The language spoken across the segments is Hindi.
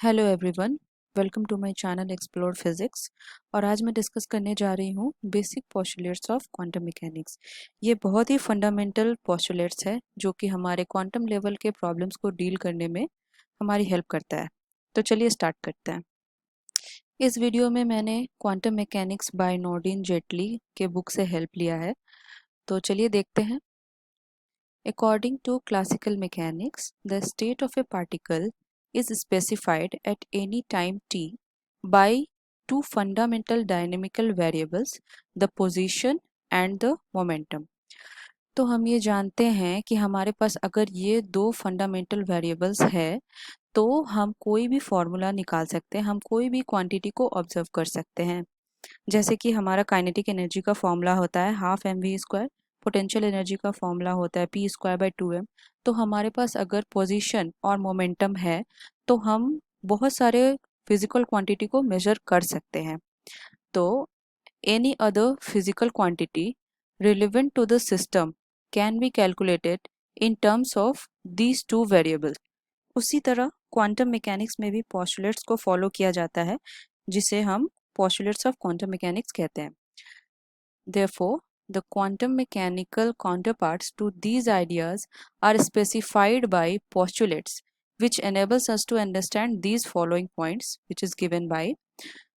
Hello everyone, welcome to my channel explore physics. और आज मैं डिस्कस करने जा रही हूँ basic postulates of quantum mechanics. ये बहुत ही फंडामेंटल पोस्टुलेट्स है जो कि हमारे क्वांटम लेवल के प्रॉब्लम्स को डील करने में हमारी हेल्प करता है। तो चलिए स्टार्ट करते हैं। इस वीडियो में मैंने quantum mechanics by Nouredine Zettili के बुक से हेल्प लिया है। तो चलिए देखते हैं। According to classical mechanics, the state of a particle is specified at any time t by two fundamental dynamical variables, the position and the momentum. तो हम ये जानते हैं कि हमारे पास अगर ये दो फंडामेंटल वेरिएबल्स है तो हम कोई भी फॉर्मूला निकाल सकते हैं, हम कोई भी क्वांटिटी को ऑब्जर्व कर सकते हैं। जैसे कि हमारा काइनेटिक एनर्जी का फॉर्मूला होता है half M V square, potential energy का फॉर्मूला होता है पी स्क्वायर बाई 2m। तो हमारे पास अगर पोजीशन और मोमेंटम है तो हम बहुत सारे फिजिकल क्वांटिटी को मेजर कर सकते हैं। तो any other physical quantity relevant to the system can be calculated in terms of these two variable. उसी तरह क्वांटम मैकेनिक्स में भी पोस्टुलेट्स को फॉलो किया जाता है जिसे हम postulates of quantum mechanics कहते हैं। Therefore, the quantum mechanical counterparts to these ideas are specified by postulates, which enables us to understand these following points, which is given by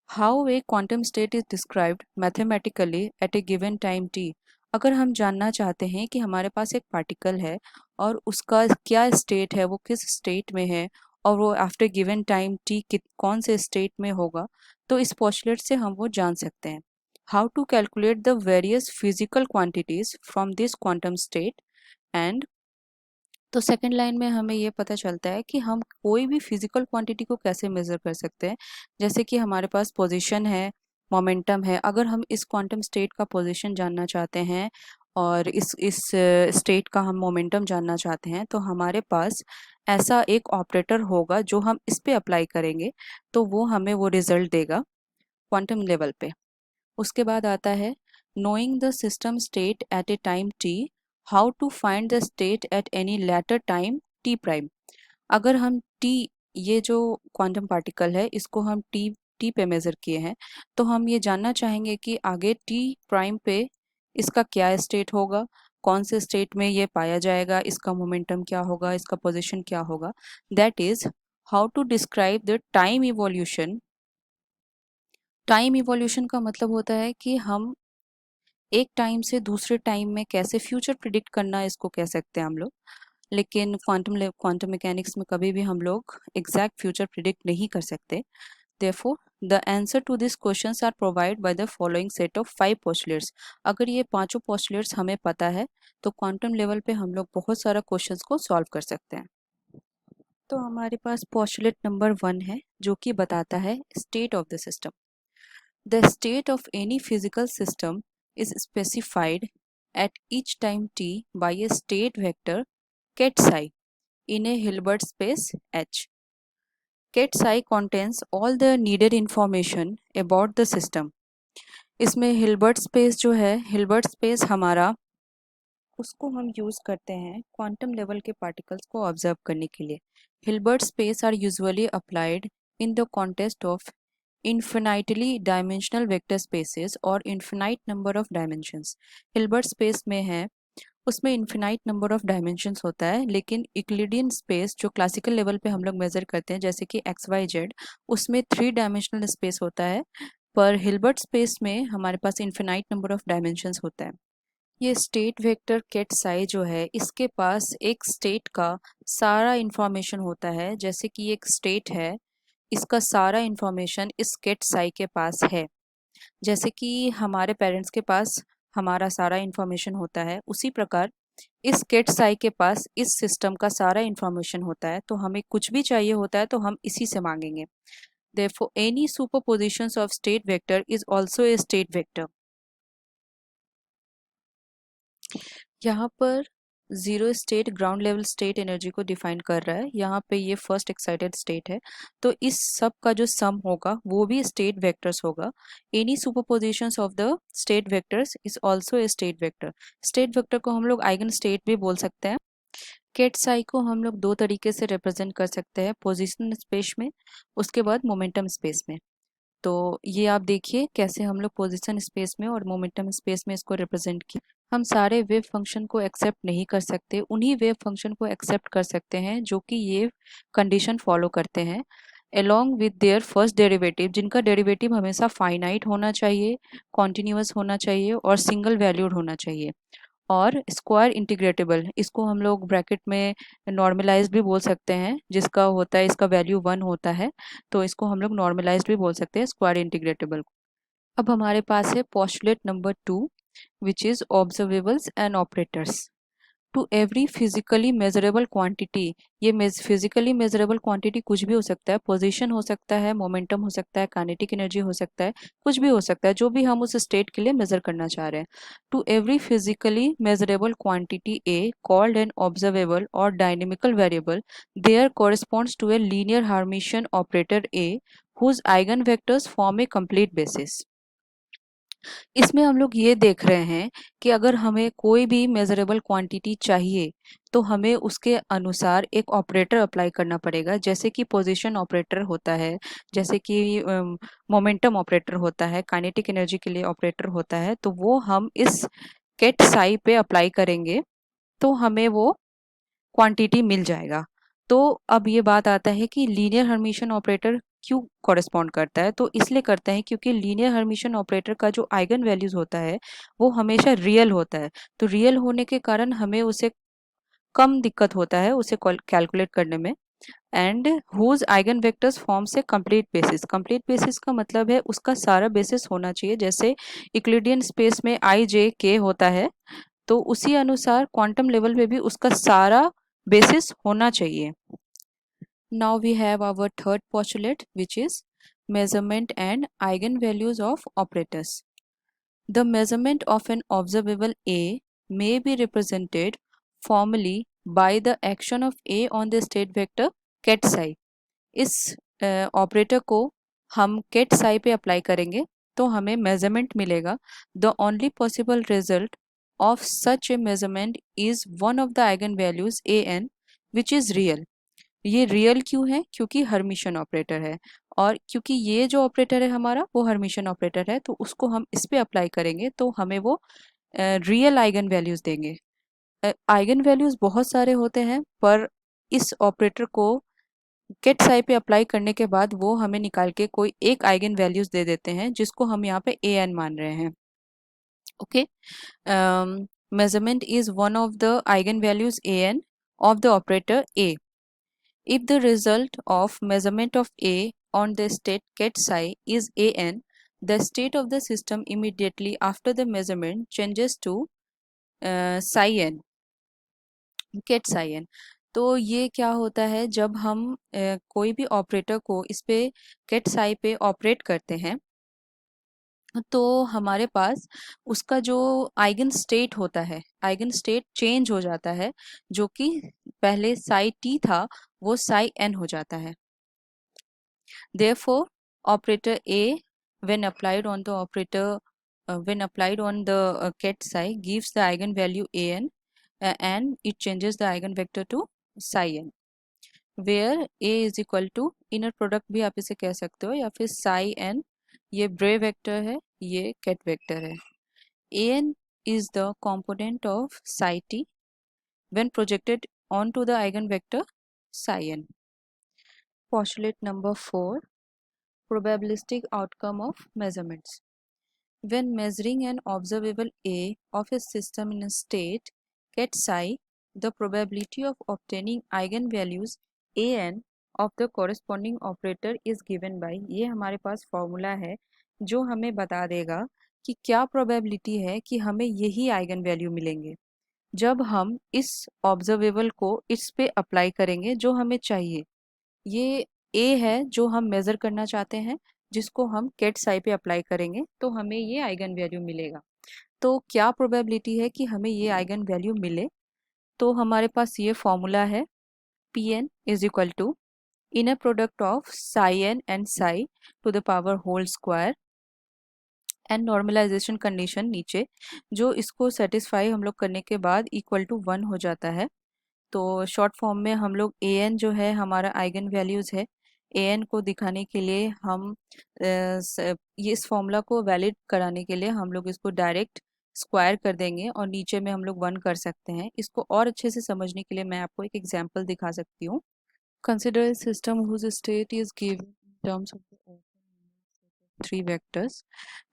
how a quantum state is described mathematically at a given time t। अगर हम जानना चाहते हैं कि हमारे पास एक पार्टिकल है और उसका क्या स्टेट है, वो किस स्टेट में है और वो आफ्टर गिवन टाइम टी कौन से स्टेट में होगा, तो इस पोस्टुलेट से हम वो जान सकते हैं। How to calculate the various physical quantities from this quantum state and. तो सेकंड लाइन में हमें ये पता चलता है कि हम कोई भी फिजिकल क्वांटिटी को कैसे मेजर कर सकते हैं। जैसे कि हमारे पास पोजीशन है, मोमेंटम है। अगर हम इस क्वांटम स्टेट का पोजीशन जानना चाहते हैं और इस स्टेट का हम मोमेंटम जानना चाहते हैं तो हमारे पास ऐसा एक ऑपरेटर होगा जो हम इस पे अप्लाई करेंगे तो वो हमें वो रिजल्ट देगा क्वांटम लेवल पे। उसके बाद आता है knowing the system state at a time T, how to find the state at any later time T prime. अगर हम टी, ये जो क्वांटम पार्टिकल है इसको हम टी टी पे मेजर किए हैं तो हम ये जानना चाहेंगे कि आगे टी प्राइम पे इसका क्या स्टेट होगा, कौन से स्टेट में ये पाया जाएगा, इसका मोमेंटम क्या होगा, इसका पोजीशन क्या होगा। That is how to describe the time evolution. Time evolution का मतलब होता है कि हम एक टाइम से दूसरे टाइम में कैसे फ्यूचर प्रिडिक्ट करना, इसको कह सकते हैं हम लोग। लेकिन क्वांटम मैकेनिक्स में कभी भी हम लोग एग्जैक्ट फ्यूचर प्रिडिक्ट नहीं कर सकते। Therefore the answer to this questions are provide by the following set of 5 postulates. अगर ये पांचों पोस्टुलेट्स हमें पता है तो क्वांटम लेवल पे हम लोग बहुत सारा क्वेश्चंस को सॉल्व कर सकते हैं। तो हमारे पास पोस्टुलेट नंबर 1 है जो कि बताता है state of the system. The state of any physical system is specified at each time t by a state vector ket psi in a Hilbert space H. Ket psi contains all the needed information about the system. इसमें हिल्बर्ट स्पेस जो है, हिल्बर्ट स्पेस हमारा, उसको हम यूज़ करते हैं क्वांटम लेवल के पार्टिकल्स को ऑब्जर्व करने के लिए। Hilbert space are usually applied in the context of infinitely dimensional vector spaces और infinite number of dimensions। Hilbert space में है उसमें इन्फिनाइट नंबर ऑफ डायमेंशंस होता है, लेकिन यूक्लिडियन स्पेस जो क्लासिकल लेवल पे हम लोग मेजर करते हैं जैसे कि एक्स वाई जेड, उसमें 3 डायमेंशनल स्पेस होता है। पर हिल्बर्ट स्पेस में हमारे पास इन्फिनाइट नंबर ऑफ डायमेंशंस होता है। ये स्टेट वेक्टर केट साई जो है इसके पास एक स्टेट का सारा इंफॉर्मेशन होता है। जैसे कि ये एक स्टेट है, इसका सारा इंफॉर्मेशन इस केट साई के पास है। जैसे कि हमारे पेरेंट्स के पास हमारा सारा इंफॉर्मेशन होता है, उसी प्रकार इस केट साई के पास इस सिस्टम का सारा इंफॉर्मेशन होता है। तो हमें कुछ भी चाहिए होता है तो हम इसी से मांगेंगे। Therefore any superpositions of state vector is also a state vector. यहाँ पर zero state ground level state energy को डिफाइन कर रहा है। यहाँ पे ये फर्स्ट एक्साइटेड स्टेट है तो इस सब का जो सम होगा वो भी स्टेट वेक्टर्स होगा। Any superpositions of the state vectors is also a state vector. State vector को हम लोग आइगन स्टेट भी बोल सकते हैं। केट साई को हम लोग दो तरीके से रिप्रेजेंट कर सकते हैं, पोजिशन स्पेस में, उसके बाद मोमेंटम स्पेस में। तो ये आप देखिए कैसे हम लोग पोजीशन स्पेस में और मोमेंटम स्पेस में इसको रिप्रेजेंट किया। हम सारे वेव फंक्शन को एक्सेप्ट नहीं कर सकते, उन्हीं वेव फंक्शन को एक्सेप्ट कर सकते हैं जो कि ये कंडीशन फॉलो करते हैं along with their first derivative, जिनका डेरिवेटिव हमेशा फाइनाइट होना चाहिए, कॉन्टिन्यूअस होना चाहिए और सिंगल वैल्यूड होना चाहिए। और स्क्वायर इंटीग्रेटेबल, इसको हम लोग ब्रैकेट में नॉर्मलाइज्ड भी बोल सकते हैं, जिसका होता है इसका वैल्यू 1 होता है, तो इसको हम लोग नॉर्मलाइज्ड भी बोल सकते हैं स्क्वायर इंटीग्रेटेबल। अब हमारे पास है postulate number 2 which is observables and operators. To every physically measurable quantity, ये फिजिकली मेजरेबल क्वांटिटी कुछ भी हो सकता है, पोजीशन हो सकता है, मोमेंटम हो सकता है, काइनेटिक एनर्जी हो सकता है, कुछ भी हो सकता है जो भी हम उस स्टेट के लिए मेजर करना चाह रहे हैं। To every physically measurable quantity a called an observable और dynamical variable there corresponds to a linear hermitian operator a whose eigenvectors form a complete basis। इसमें हम लोग ये देख रहे हैं कि अगर हमें कोई भी मेजरेबल क्वांटिटी चाहिए तो हमें उसके अनुसार एक ऑपरेटर अप्लाई करना पड़ेगा, जैसे कि पोजीशन ऑपरेटर होता है, जैसे कि मोमेंटम ऑपरेटर होता है, काइनेटिक एनर्जी के लिए ऑपरेटर होता है, तो वो हम इस केट साई पे अप्लाई करेंगे तो हमें वो क्वांटिटी मिल जाएगा। तो अब ये बात आता है कि लीनियर हर्मिशियन ऑपरेटर क्यों कॉरेस्पॉन्ड करता है, तो इसलिए करता है क्योंकि लीनियर हर्मिशियन ऑपरेटर का जो आइगन वैल्यूज होता है वो हमेशा रियल होता है। तो रियल होने के कारण हमें उसे कम दिक्कत होता है उसे कैलकुलेट करने में। And whose eigen vectors form से कंप्लीट बेसिस, कंप्लीट बेसिस का मतलब है उसका सारा बेसिस होना चाहिए, जैसे यूक्लिडियन स्पेस में आई जे के होता है, तो उसी अनुसार क्वांटम लेवल पे भी उसका सारा बेसिस होना चाहिए। Now we have our third postulate, which is measurement and eigenvalues of operators. The measurement of an observable A may be represented formally by the action of A on the state vector ket psi। इस ऑपरेटर को हम केट साई पे अप्लाई करेंगे तो हमें मेजरमेंट मिलेगा। The only possible result of such a measurement is one of the eigen values A N which is real. ये रियल क्यों है, क्योंकि हर्मिशन ऑपरेटर है, और क्योंकि ये जो ऑपरेटर है हमारा वो हर्मिशन ऑपरेटर है, तो उसको हम इस पे अप्लाई करेंगे तो हमें वो रियल आइगन वैल्यूज देंगे। आइगन वैल्यूज बहुत सारे होते हैं, पर इस ऑपरेटर को गेट साई पे अप्लाई करने के बाद वो हमें निकाल के कोई एक आइगन वैल्यूज दे देते हैं जिसको हम यहाँ पे ए एन मान रहे हैं। Okay, measurement is one of the eigen values A N of the operator A. If the result of measurement of A on the state ket psi is AN, the state of the system immediately after the measurement changes to psi n, ket psi n। तो ये क्या होता है जब हम कोई भी ऑपरेटर को इस पे केट साई पे ऑपरेट करते हैं तो हमारे पास उसका जो आइगन स्टेट होता है, आइगन स्टेट चेंज हो जाता है, जो कि पहले साई टी था वो साई एन हो जाता है। Therefore, operator A, when applied on the ket psi, gives the eigenvalue an, and it changes the eigenvector to psi n, where A is equal to inner product भी आप इसे कह सकते हो, या फिर psi n, ये ब्रे वेक्टर है, ये ket वेक्टर है। an is the component of psi t when projected onto the eigenvector psi n। Postulate number 4, probabilistic outcome of measurements. When measuring an observable A of a system in a state ket psi, the probability of obtaining eigenvalues an of the corresponding operator is given by, ये हमारे पास फॉर्मूला है जो हमें बता देगा कि क्या प्रोबेबिलिटी है कि हमें यही आइगन वैल्यू मिलेंगे जब हम इस ऑब्जर्वेबल को इस पे अप्लाई करेंगे जो हमें चाहिए। ये ए है जो हम मेज़र करना चाहते हैं, जिसको हम केट साई पे अप्लाई करेंगे तो हमें ये आइगन वैल्यू मिलेगा। तो क्या प्रोबेबिलिटी है कि हमें ये आइगन वैल्यू मिले, तो हमारे पास ये फॉर्मूला है P N is equal to inner product of psi N and psi to the power whole square and normalisation condition नीचे, जो इसको सेटिस्फाई हम लोग करने के बाद इक्वल टू 1 हो जाता है। तो शॉर्ट फॉर्म में हम लोग an जो है हमारा आइगन वैल्यूज़ है। an को दिखाने के लिए हम ये इस फॉर्मूला को वैलिड कराने के लिए हम लोग इसको डायरेक्ट स्क्वायर कर देंगे और नीचे में हम लोग 1 कर सकते हैं। इसको और अच्छे से समझने के लिए मैं आपको एक एग्जांपल दिखा सकती हूँ। Consider a system whose state is given in terms of the three vectors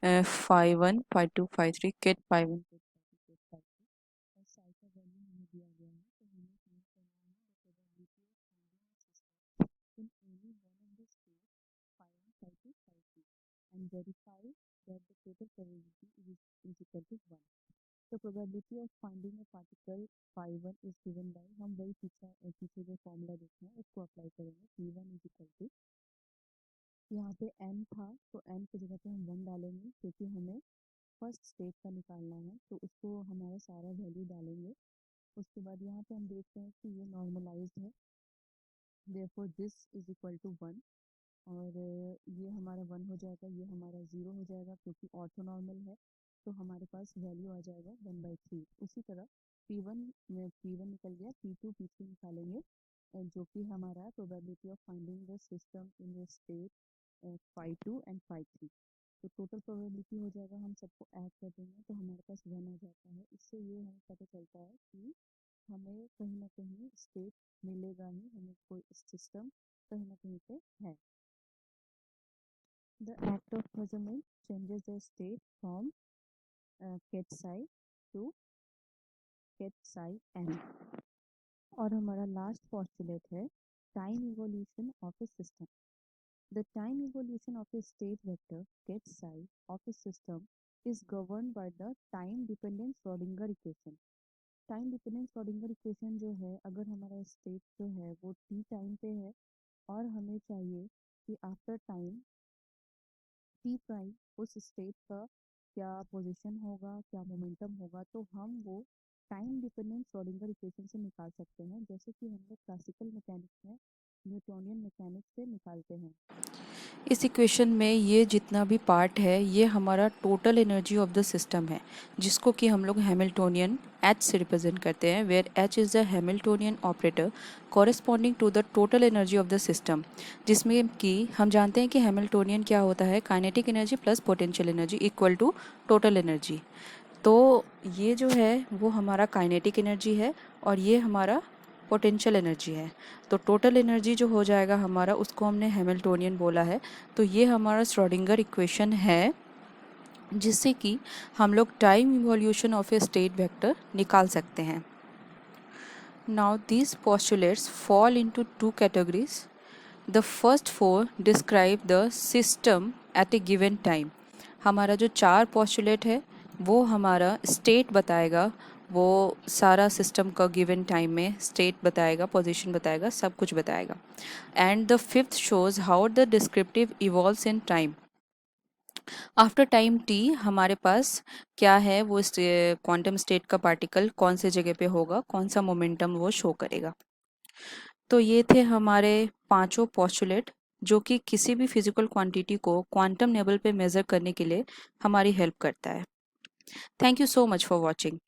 phi1 phi2 phi3 get phi1 get phi2 get phi3 और psi का वैल्यू हमें दिया गया है, तो हमें फाइंड करना है the probability of finding a system in any one of the states phi1 phi2 phi3 and verify that the total probability is equal to 1. The probability of finding a particle phi1 is given by, हम वही पीछे जो फॉर्मूला देखे हैं उसको अप्लाई करेंगे। p1 is equal to, यहाँ पे n था तो n की जगह पे हम 1 डालेंगे क्योंकि हमें फर्स्ट स्टेट का निकालना है, तो उसको हमारा सारा वैल्यू डालेंगे। उसके बाद यहाँ पे हम देखते हैं कि ये नॉर्मलाइज्ड है, therefore this is equal to 1 और ये हमारा 1 हो जाएगा, ये हमारा 0 हो जाएगा क्योंकि ऑर्थोनॉर्मल है, तो हमारे पास वैल्यू आ जाएगा 1/3। उसी तरह P1 निकल गया, P2 P3 निकालेंगे जो कि हमारा probability of finding the system in the state phi2 and phi3। तो टोटल प्रोबेबिलिटी हो जाएगा, हम सबको ऐड कर देंगे तो हमारे पास 1 आ जाता है। इससे ये हमें पता चलता है कि हमें कहीं ना कहीं स्टेट मिलेगा ही, हमें कोई सिस्टम कहीं ना कहीं पे है। The act of measurement changes the state from ket psi to ket psi n। और हमारा लास्ट पोस्टुलेट है time evolution of A system. The time evolution of a state vector ket psi of a system is governed by the time dependent Schrodinger equation। Time dependent Schrodinger equation जो है, अगर हमारा स्टेट जो है वो t टाइम पे है और हमें चाहिए कि आफ्टर टाइम t प्राइम उस स्टेट का क्या पोजीशन होगा, क्या मोमेंटम होगा, तो हम वो टाइम डिपेंडेंट श्रोडिंगर इक्वेशन से निकाल सकते हैं, जैसे कि हम लोग क्लासिकल मैकेनिक्स में न्यूटोनियन मैकेनिक्स से निकालते हैं। इस इक्वेशन में ये जितना भी पार्ट है ये हमारा total energy of the system है, जिसको कि हम लोग हैमिल्टोनियन H से रिप्रेजेंट करते हैं, where H is the Hamiltonian operator corresponding to the total energy of the system, जिसमें कि हम जानते हैं कि हैमिल्टोनियन क्या होता है, kinetic energy plus potential energy equal to total energy. तो ये जो है वो हमारा काइनेटिक एनर्जी है और ये हमारा पोटेंशियल एनर्जी है। तो टोटल एनर्जी जो हो जाएगा हमारा, उसको हमने हैमिल्टोनियन बोला है। तो ये हमारा श्रोडिंगर इक्वेशन है जिससे कि हम लोग time evolution of A state vector निकाल सकते हैं। Now these postulates fall into two categories. The first four describe the system eight A given time. हमारा जो 4 पोस्टुलेट है वो हमारा स्टेट बताएगा, वो सारा सिस्टम का गिवन टाइम में स्टेट बताएगा, पोजीशन बताएगा, सब कुछ बताएगा। And the fifth shows how the descriptive evolves in time. After time t हमारे पास क्या है, वो क्वांटम स्टेट का पार्टिकल कौन से जगह पे होगा, कौन सा मोमेंटम वो शो करेगा। तो ये थे हमारे 5 पोस्टुलेट जो कि किसी भी फिजिकल क्वांटिटी को क्वांटम लेवल पे मेज़र करने के लिए हमारी हेल्प करता है। Thank you so much for watching.